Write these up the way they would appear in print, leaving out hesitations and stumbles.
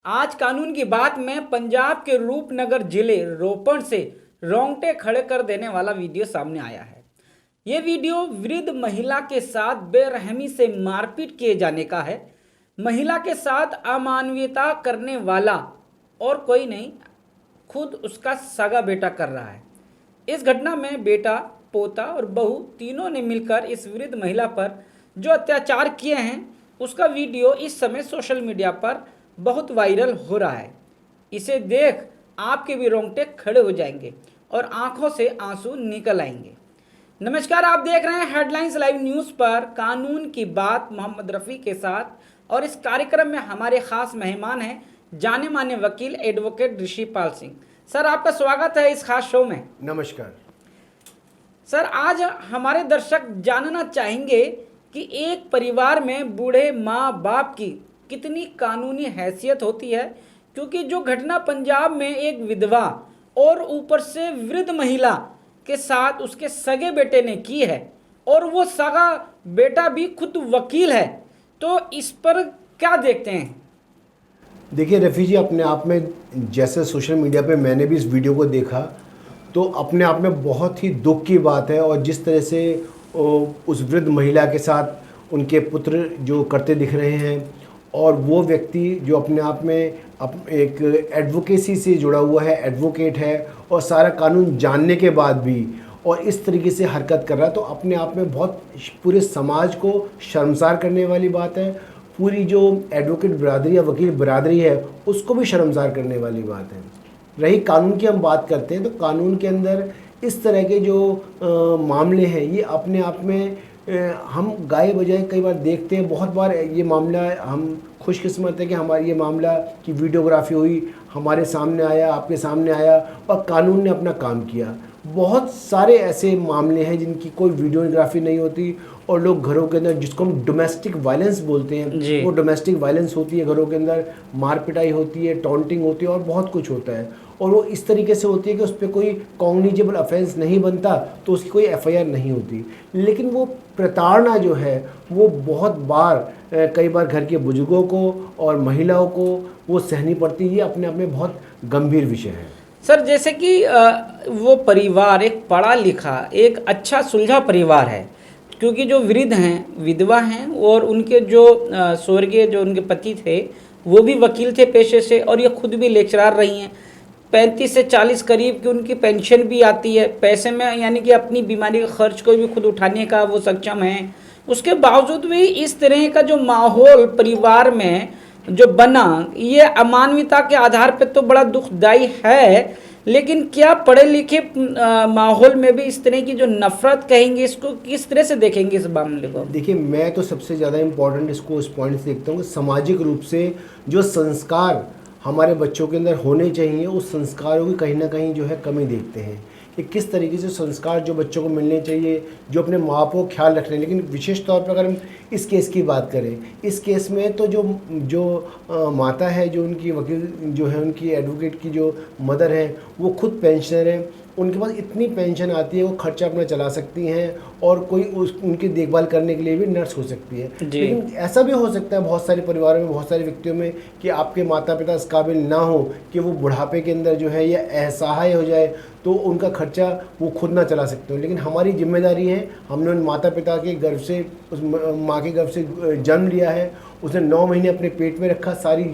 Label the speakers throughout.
Speaker 1: आज कानून की बात में पंजाब के रूपनगर जिले रोपड़ से रोंगटे खड़े कर देने वाला वीडियो सामने आया है। ये वीडियो वृद्ध महिला के साथ बेरहमी से मारपीट किए जाने का है। महिला के साथ अमानवीयता करने वाला और कोई नहीं, खुद उसका सगा बेटा कर रहा है। इस घटना में बेटा, पोता और बहू तीनों ने मिलकर इस वृद्ध महिला पर जो अत्याचार किए हैं उसका वीडियो इस समय सोशल मीडिया पर बहुत वायरल हो रहा है। इसे देख आपके भी रोंगटे खड़े हो जाएंगे और आंखों से आंसू निकल आएंगे। नमस्कार, आप देख रहे हैं हेडलाइंस लाइव न्यूज़ पर कानून की बात मोहम्मद रफ़ी के साथ, और इस कार्यक्रम में हमारे खास मेहमान हैं जाने माने वकील एडवोकेट ऋषिपाल सिंह। सर, आपका स्वागत है इस खास शो में।
Speaker 2: नमस्कार
Speaker 1: सर, आज हमारे दर्शक जानना चाहेंगे कि एक परिवार में बूढ़े माँ बाप की कितनी कानूनी हैसियत होती है, क्योंकि जो घटना पंजाब में एक विधवा और ऊपर से वृद्ध महिला के साथ उसके सगे बेटे ने की है, और वो सगा बेटा भी खुद वकील है, तो इस पर क्या देखते हैं?
Speaker 2: देखिए रफ़ी जी, अपने आप में जैसे सोशल मीडिया पे मैंने भी इस वीडियो को देखा तो अपने आप में बहुत ही दुख की बात है। और जिस तरह से उस वृद्ध महिला के साथ उनके पुत्र जो करते दिख रहे हैं, और वो व्यक्ति जो अपने आप में एक एडवोकेसी से जुड़ा हुआ है, एडवोकेट है, और सारा कानून जानने के बाद भी और इस तरीके से हरकत कर रहा है, तो अपने आप में बहुत पूरे समाज को शर्मसार करने वाली बात है। पूरी जो एडवोकेट बरादरी या वकील बरादरी है उसको भी शर्मसार करने वाली बात है। रही कानून की हम बात करते हैं तो कानून के अंदर इस तरह के जो मामले हैं ये अपने आप में हम गाए बजाए कई बार देखते हैं। बहुत बार ये मामला हम खुशकिस्मत है कि हमारी ये मामला की वीडियोग्राफी हुई, हमारे सामने आया, आपके सामने आया और कानून ने अपना काम किया। बहुत सारे ऐसे मामले हैं जिनकी कोई वीडियोग्राफी नहीं होती और लोग घरों के अंदर, जिसको हम डोमेस्टिक वायलेंस बोलते हैं, वो डोमेस्टिक वायलेंस होती है, घरों के अंदर मार पिटाई होती है, टॉन्टिंग होती है और बहुत कुछ होता है। और वो इस तरीके से होती है कि उस पर कोई कॉग्निजेबल ऑफेंस नहीं बनता तो उसकी कोई एफआईआर नहीं होती। लेकिन वो प्रताड़ना जो है वो बहुत बार कई बार घर के बुजुर्गों को और महिलाओं को वो सहनी पड़ती है। ये अपने आप में बहुत गंभीर विषय है।
Speaker 1: सर, जैसे कि वो परिवार एक पढ़ा लिखा, एक अच्छा सुलझा परिवार है, क्योंकि जो वृद्ध हैं, विधवा हैं, और उनके जो स्वर्गीय जो उनके पति थे वो भी वकील थे पेशे से, और ये खुद भी लेक्चरार रही हैं। 35 से 40 करीब की उनकी पेंशन भी आती है पैसे में, यानी कि अपनी बीमारी का खर्च को भी खुद उठाने का वो सक्षम हैं। उसके बावजूद भी इस तरह का जो माहौल परिवार में जो बना, ये अमानवीयता के आधार पर तो बड़ा दुखदाई है। लेकिन क्या पढ़े लिखे माहौल में भी इस तरह की जो नफरत कहेंगे, इसको किस तरह से देखेंगे इस मामले को?
Speaker 2: देखिए, मैं तो सबसे ज़्यादा इम्पोर्टेंट इसको उस पॉइंट से देखता हूँ कि सामाजिक रूप से जो संस्कार हमारे बच्चों के अंदर होने चाहिए, उस संस्कारों की कहीं ना कहीं जो है कमी देखते हैं कि किस तरीके से संस्कार जो बच्चों को मिलने चाहिए, जो अपने माँ बाप को ख्याल रखने। लेकिन विशेष तौर पर अगर हम इस केस की बात करें, इस केस में तो जो माता है, जो उनकी वकील जो है, उनकी एडवोकेट की जो मदर है, वो खुद पेंशनर है। उनके पास इतनी पेंशन आती है वो खर्चा अपना चला सकती हैं, और कोई उनकी देखभाल करने के लिए भी नर्स हो सकती है। लेकिन ऐसा भी हो सकता है बहुत सारे परिवारों में, बहुत सारे व्यक्तियों में, कि आपके माता पिता इस काबिल ना हो कि वो बुढ़ापे के अंदर जो है या असहाय हो जाए तो उनका खर्चा वो खुद ना चला सकते हो। लेकिन हमारी जिम्मेदारी है, हमने उन माता पिता के गर्भ से, उस माँ के गर्भ से जन्म लिया है, उसने 9 महीने अपने पेट में रखा, सारी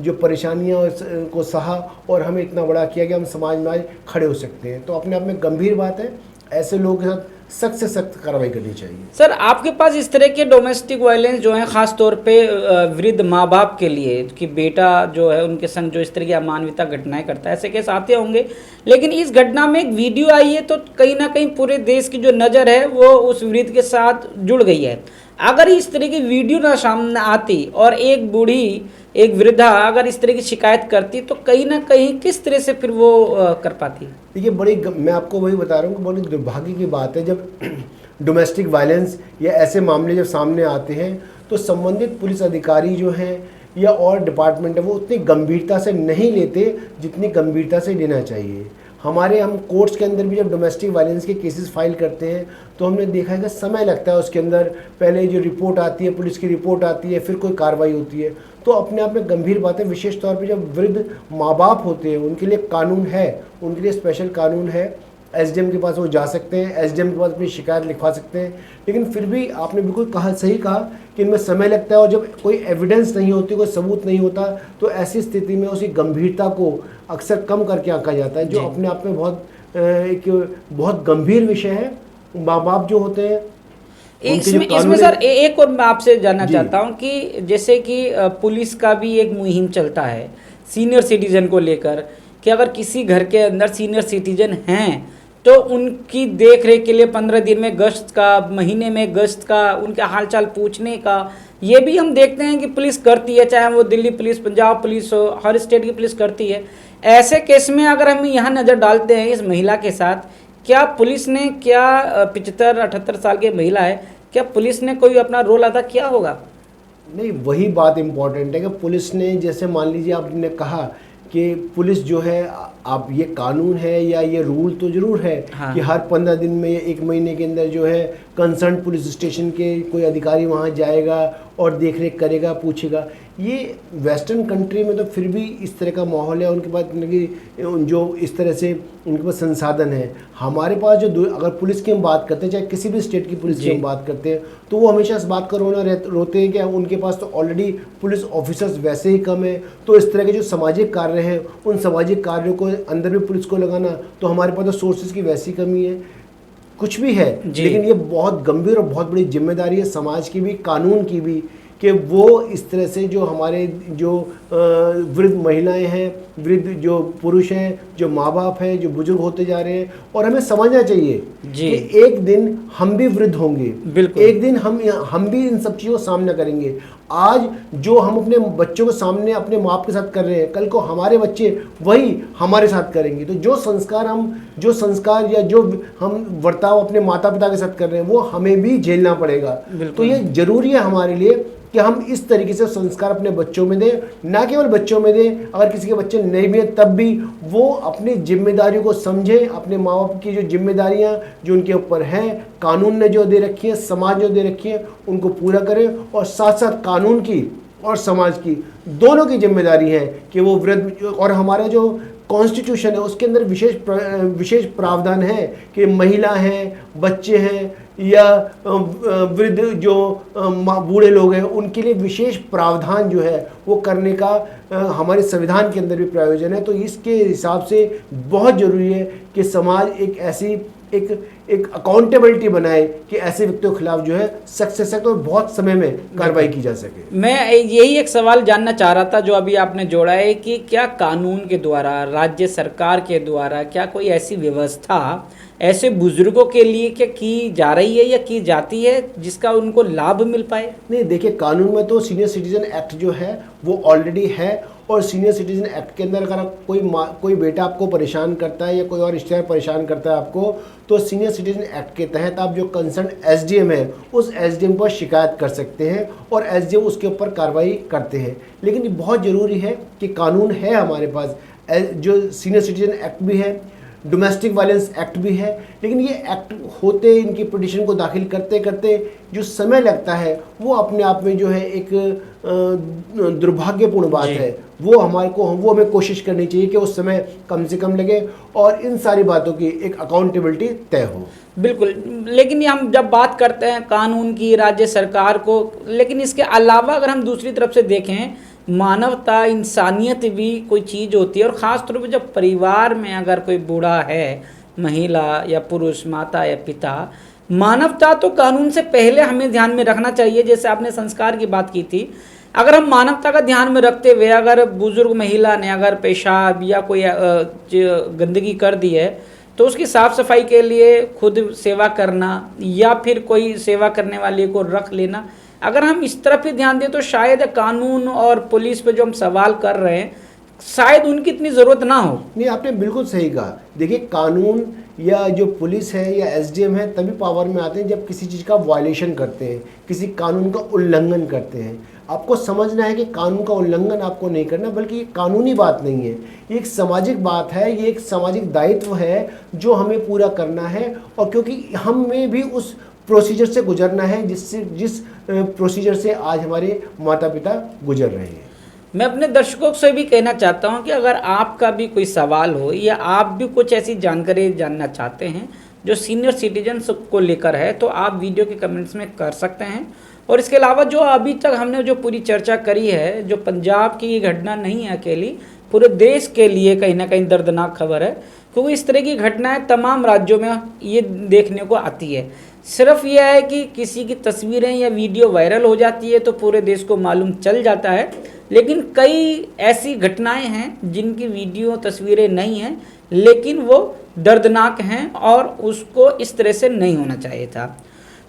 Speaker 2: जो परेशानियाँ को सहा और हमें इतना बड़ा किया कि हम समाज में आज खड़े हो सकते हैं। तो अपने आप में गंभीर बात है, ऐसे लोगों के साथ सख्त से सख्त कार्रवाई करनी चाहिए।
Speaker 1: सर, आपके पास इस तरह के डोमेस्टिक वायलेंस जो है, ख़ास तौर पे वृद्ध माँ बाप के लिए, कि बेटा जो है उनके संग जो इस तरह की अमानवीयता घटनाएं करता है, ऐसे केस आते होंगे। लेकिन इस घटना में एक वीडियो आई है तो कहीं ना कहीं पूरे देश की जो नज़र है वो उस वृद्ध के साथ जुड़ गई है। अगर इस तरह की वीडियो ना सामने आती और एक बूढ़ी, एक वृद्धा अगर इस तरह की शिकायत करती, तो कहीं ना कहीं किस तरह से फिर वो कर पाती?
Speaker 2: देखिए, मैं आपको वही बता रहा हूँ कि बड़ी दुर्भाग्य की बात है जब डोमेस्टिक वायलेंस या ऐसे मामले जब सामने आते हैं तो संबंधित पुलिस अधिकारी जो हैं या और डिपार्टमेंट है वो उतनी गंभीरता से नहीं लेते जितनी गंभीरता से लेना चाहिए। हमारे हम कोर्ट्स के अंदर भी जब डोमेस्टिक वायलेंस के केसेस फाइल करते हैं तो हमने देखा है कि समय लगता है उसके अंदर, पहले जो रिपोर्ट आती है, पुलिस की रिपोर्ट आती है, फिर कोई कार्रवाई होती है। तो अपने आप में गंभीर बात है, विशेष तौर पे जब वृद्ध माँ बाप होते हैं उनके लिए कानून है, उनके लिए स्पेशल कानून है। एसडीएम के पास वो जा सकते हैं, एसडीएम के पास अपनी शिकायत लिखवा सकते हैं, लेकिन फिर भी आपने बिल्कुल सही कहा कि इनमें समय लगता है और जब कोई एविडेंस नहीं होती, कोई सबूत नहीं होता, तो ऐसी स्थिति में उसकी गंभीरता को अक्सर कम करके आंका जाता है, जो अपने आप में एक बहुत गंभीर विषय है। माँ बाप जो होते हैं
Speaker 1: इसमें सर एक और मैं आपसे जानना चाहता हूं कि जैसे कि पुलिस का भी एक मुहिम चलता है सीनियर सिटीजन को लेकर, कि अगर किसी घर के अंदर सीनियर सिटीजन हैं तो उनकी देख रेख के लिए 15 दिन में गश्त का, महीने में गश्त का, उनके हालचाल पूछने का, ये भी हम देखते हैं कि पुलिस करती है, चाहे वो दिल्ली पुलिस, पंजाब पुलिस हो, हर स्टेट की पुलिस करती है। ऐसे केस में अगर हम यहाँ नज़र डालते हैं इस महिला के साथ, क्या पुलिस ने, क्या 75-78 साल की महिला है, क्या पुलिस ने कोई अपना रोल अदा किया होगा?
Speaker 2: नहीं, वही बात इम्पॉर्टेंट है कि पुलिस ने, जैसे मान लीजिए आपने कहा कि पुलिस जो है, आप ये कानून है या ये रूल तो ज़रूर है कि हर 15 दिन में या 1 महीने के अंदर जो है कंसर्न पुलिस स्टेशन के कोई अधिकारी वहाँ जाएगा और देख रेख करेगा, पूछेगा। ये वेस्टर्न कंट्री में तो फिर भी इस तरह का माहौल है, उनके पास जो इस तरह से उनके पास संसाधन है। हमारे पास जो अगर पुलिस की हम बात करते हैं, चाहे किसी भी स्टेट की पुलिस की हम बात करते हैं, तो वो हमेशा इस बात का रोते हैं कि उनके पास तो ऑलरेडी पुलिस ऑफिसर्स वैसे ही कम है, तो इस तरह के जो सामाजिक कार्य हैं उन सामाजिक कार्यों को अंदर भी पुलिस को लगाना, तो हमारे पास तो सोर्सेज की वैसी कमी है, कुछ भी है। लेकिन ये बहुत गंभीर और बहुत बड़ी जिम्मेदारी है समाज की भी, कानून की भी, कि वो इस तरह से जो हमारे जो वृद्ध महिलाएं हैं, वृद्ध जो पुरुष हैं, जो माँ बाप हैं, जो बुजुर्ग होते जा रहे हैं, और हमें समझना चाहिए कि एक दिन हम भी वृद्ध होंगे, एक दिन हम भी इन सब चीज़ों का सामना करेंगे। आज जो हम अपने बच्चों के सामने अपने माँ बाप के साथ कर रहे हैं, कल को हमारे बच्चे वही हमारे साथ करेंगे। तो जो संस्कार या जो हम बर्ताव अपने माता पिता के साथ कर रहे हैं वो हमें भी झेलना पड़ेगा। तो ये जरूरी है हमारे लिए कि हम इस तरीके से संस्कार अपने बच्चों में दें, ना केवल बच्चों में दें, अगर किसी के बच्चे नहीं भी हैं तब भी वो अपनी जिम्मेदारियों को समझें, अपने माँ बाप की जो जिम्मेदारियां जो उनके ऊपर हैं, कानून ने जो दे रखी है, समाज जो दे रखी है, उनको पूरा करें। और साथ साथ कानून की और समाज की दोनों की जिम्मेदारी है कि वो वृद्ध, और हमारा जो कॉन्स्टिट्यूशन है उसके अंदर विशेष प्रावधान है कि महिला हैं, बच्चे हैं या वृद्ध जो बूढ़े लोग हैं, उनके लिए विशेष प्रावधान जो है वो करने का हमारे संविधान के अंदर भी प्रावधान है। तो इसके हिसाब से बहुत ज़रूरी है कि समाज एक ऐसी एक अकाउंटेबिलिटी बनाए कि ऐसे व्यक्तियों के खिलाफ जो है सख्त से सख्त और बहुत समय में कार्रवाई की जा सके।
Speaker 1: मैं यही एक सवाल जानना चाह रहा था जो अभी आपने जोड़ा है कि क्या कानून के द्वारा, राज्य सरकार के द्वारा क्या कोई ऐसी व्यवस्था ऐसे बुजुर्गों के लिए क्या की जा रही है या की जाती है जिसका उनको लाभ मिल पाए?
Speaker 2: नहीं, देखिए, कानून में तो सीनियर सिटीजन एक्ट जो है वो ऑलरेडी है, और सीनियर सिटीजन एक्ट के अंदर अगर कोई बेटा आपको परेशान करता है या कोई और रिश्तेदार परेशान करता है आपको, तो सीनियर सिटीजन एक्ट के तहत आप जो कंसर्न एसडीएम है उस एसडीएम पर शिकायत कर सकते हैं और एसडीएम उसके ऊपर कार्रवाई करते हैं। लेकिन ये बहुत ज़रूरी है कि कानून है हमारे पास, जो सीनियर सिटीजन एक्ट भी है, डोमेस्टिक वायलेंस एक्ट भी है, लेकिन ये एक्ट होते, इनकी पिटीशन को दाखिल करते करते जो समय लगता है वो अपने आप में जो है एक दुर्भाग्यपूर्ण बात है। वो हमें कोशिश करनी चाहिए कि उस समय कम से कम लगे और इन सारी बातों की एक अकाउंटेबिलिटी तय हो।
Speaker 1: बिल्कुल, लेकिन हम जब बात करते हैं कानून की, राज्य सरकार को, लेकिन इसके अलावा अगर हम दूसरी तरफ से देखें, मानवता, इंसानियत भी कोई चीज़ होती है, और ख़ास तौर पे जब परिवार में अगर कोई बूढ़ा है, महिला या पुरुष, माता या पिता, मानवता तो कानून से पहले हमें ध्यान में रखना चाहिए। जैसे आपने संस्कार की बात की थी, अगर हम मानवता का ध्यान में रखते हुए अगर बुजुर्ग महिला ने अगर पेशाब या कोई गंदगी कर दी है तो उसकी साफ़ सफाई के लिए खुद सेवा करना या फिर कोई सेवा करने वाले को रख लेना, अगर हम इस तरफ ही ध्यान दें तो शायद कानून और पुलिस पे जो हम सवाल कर रहे हैं शायद उनकी इतनी ज़रूरत ना हो।
Speaker 2: नहीं, आपने बिल्कुल सही कहा। देखिए, कानून या जो पुलिस है या एसडीएम है तभी पावर में आते हैं जब किसी चीज़ का वायलेशन करते हैं, किसी कानून का उल्लंघन करते हैं। आपको समझना है कि कानून का उल्लंघन आपको नहीं करना, बल्कि ये कानूनी बात नहीं है, ये एक सामाजिक बात है, ये एक सामाजिक दायित्व है जो हमें पूरा करना है। और क्योंकि हमें भी उस प्रोसीजर से गुजरना है जिस प्रोसीजर से आज हमारे माता पिता गुजर रहे हैं।
Speaker 1: मैं अपने दर्शकों से भी कहना चाहता हूं कि अगर आपका भी कोई सवाल हो या आप भी कुछ ऐसी जानकारी जानना चाहते हैं जो सीनियर सिटीजन्स को लेकर है, तो आप वीडियो के कमेंट्स में कर सकते हैं। और इसके अलावा जो अभी तक हमने जो पूरी चर्चा करी है, जो पंजाब की ये घटना नहीं है अकेली, पूरे देश के लिए कहीं ना कहीं दर्दनाक खबर है, क्योंकि इस तरह की घटनाएं तमाम राज्यों में ये देखने को आती है। सिर्फ यह है कि किसी की तस्वीरें या वीडियो वायरल हो जाती है तो पूरे देश को मालूम चल जाता है, लेकिन कई ऐसी घटनाएं हैं जिनकी वीडियो तस्वीरें नहीं हैं लेकिन वो दर्दनाक हैं और उसको इस तरह से नहीं होना चाहिए था।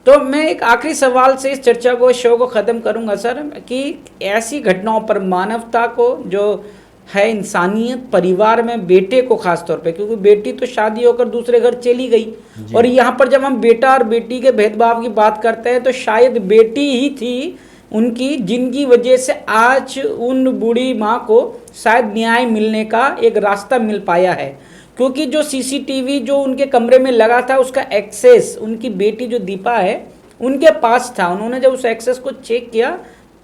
Speaker 1: तो मैं एक आखिरी सवाल से इस चर्चा को, शो को ख़त्म करूंगा सर, कि ऐसी घटनाओं पर मानवता को जो है, इंसानियत, परिवार में बेटे को खास तौर पे, क्योंकि बेटी तो शादी होकर दूसरे घर चली गई, और यहाँ पर जब हम बेटा और बेटी के भेदभाव की बात करते हैं तो शायद बेटी ही थी उनकी जिनकी वजह से आज उन बूढ़ी माँ को शायद न्याय मिलने का एक रास्ता मिल पाया है। क्योंकि जो सीसीटीवी जो उनके कमरे में लगा था उसका एक्सेस उनकी बेटी जो दीपा है उनके पास था। उन्होंने जब उस एक्सेस को चेक किया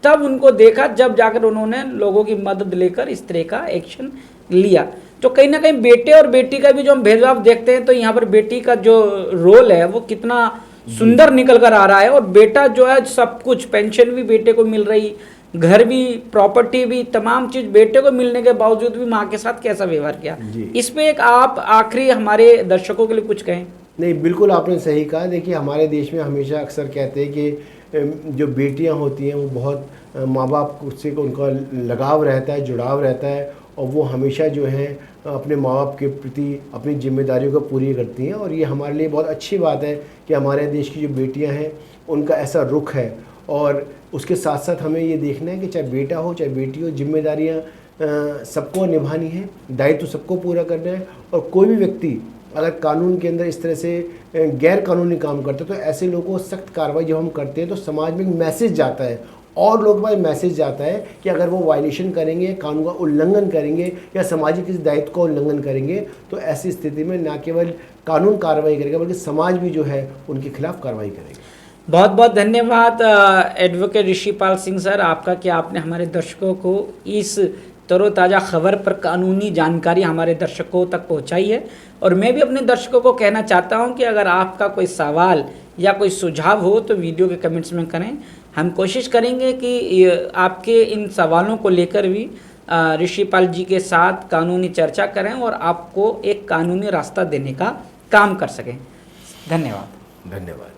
Speaker 1: तब उनको देखा, जब जाकर उन्होंने लोगों की मदद लेकर इस तरह का एक्शन लिया। तो कहीं ना कहीं बेटे और बेटी का भी जो हम भेदभाव देखते हैं तो यहाँ पर बेटी का जो रोल है वो कितना सुंदर निकल कर आ रहा है, और बेटा जो है सब कुछ, पेंशन भी बेटे को मिल रही, घर भी, प्रॉपर्टी भी, तमाम चीज बेटे को मिलने के बावजूद भी माँ के साथ कैसा व्यवहार किया, इस पे एक आप आखिरी हमारे दर्शकों के लिए कुछ कहें।
Speaker 2: नहीं, बिल्कुल आपने सही कहा। देखिए, हमारे देश में हमेशा अक्सर कहते हैं कि जो बेटियां होती हैं वो बहुत माँ बाप से उनका लगाव रहता है, जुड़ाव रहता है, और वो हमेशा जो है अपने माँ बाप के प्रति अपनी जिम्मेदारियों को पूरी करती हैं। और ये हमारे लिए बहुत अच्छी बात है कि हमारे देश की जो बेटियां हैं उनका ऐसा रुख है। और उसके साथ साथ हमें ये देखना है कि चाहे बेटा हो चाहे बेटी हो, जिम्मेदारियाँ सबको निभानी है, दायित्व सबको पूरा करना है। और कोई भी व्यक्ति अगर कानून के अंदर इस तरह से गैर कानूनी काम करते हैं तो ऐसे लोगों को सख्त कार्रवाई जब हम करते हैं तो समाज में एक मैसेज जाता है, और लोगों के पास मैसेज जाता है कि अगर वो वायलेशन करेंगे, कानून का उल्लंघन करेंगे या सामाजिक किसी दायित्व का उल्लंघन करेंगे तो ऐसी स्थिति में न केवल कानून कार्रवाई करेगा बल्कि समाज भी जो है उनके खिलाफ कार्रवाई करेगा।
Speaker 1: बहुत बहुत धन्यवाद एडवोकेट ऋषिपाल सिंह सर आपका कि आपने हमारे दर्शकों को इस तरोताज़ा खबर पर कानूनी जानकारी हमारे दर्शकों तक पहुंचाई है। और मैं भी अपने दर्शकों को कहना चाहता हूं कि अगर आपका कोई सवाल या कोई सुझाव हो तो वीडियो के कमेंट्स में करें। हम कोशिश करेंगे कि आपके इन सवालों को लेकर भी ऋषिपाल जी के साथ कानूनी चर्चा करें और आपको एक कानूनी रास्ता देने का काम कर सकें। धन्यवाद।
Speaker 2: धन्यवाद।